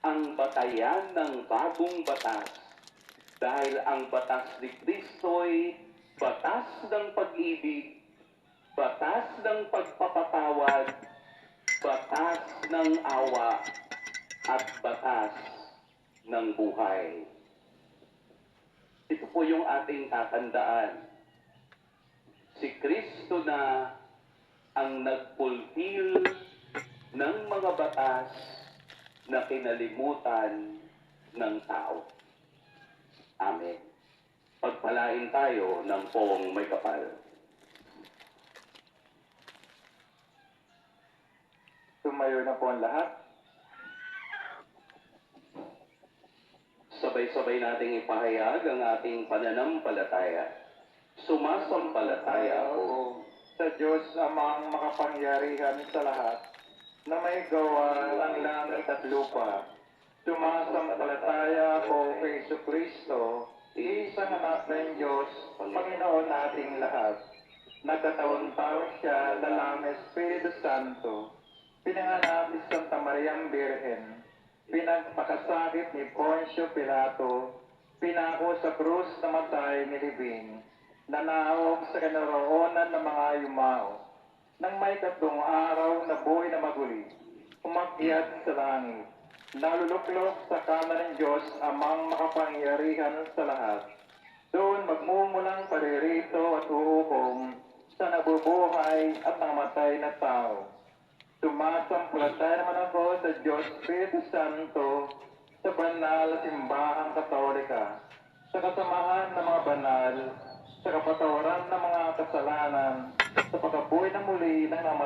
ang batayan ng bagong batas. Dahil ang batas ni Kristo'y batas ng pag-ibig, batas ng pagpapatawad, batas ng awa, at batas ng buhay. Ito po yung ating tatandaan. Si Kristo na ang nagpulpil ng mga batas na kinalimutan ng tao. Amen. Pagpalain tayo ng poong may kapal. Tumayo na po ang lahat. Sabay-sabay nating ipahayag ang ating pananampalataya. Sumasampalataya ako Sa Diyos amang makapangyarihan sa lahat, na may gawa ang langit at lupa. Sumasampalataya ako kay Kristo, isang anak ng Diyos, Panginoon nating lahat. Nagkataon-tao siya, dalang Espiritu Santo. Pinanganak ni Santa Mariang Birhen. Pinagpakasakit ni Poncio Pilato. Pinako sa krus na matay ni Libing. Nanaog sa kinaroonan ng mga yumao. Nang may 3 araw na buhay na maguli, umakyat sa langit. Naluluklok sa kanan ng Diyos amang makapangyarihan sa lahat. Doon magmumulang paririto at uhukom sa nabubuhay at namatay na tao. Sumasampalataya naman ako sa Diyos Espiritu Santo, sa banal na simbahang katolika, sa kasamahan ng mga banal, sa kapatawaran ng mga kasalanan, sa pagkabuhay na muli ng namatay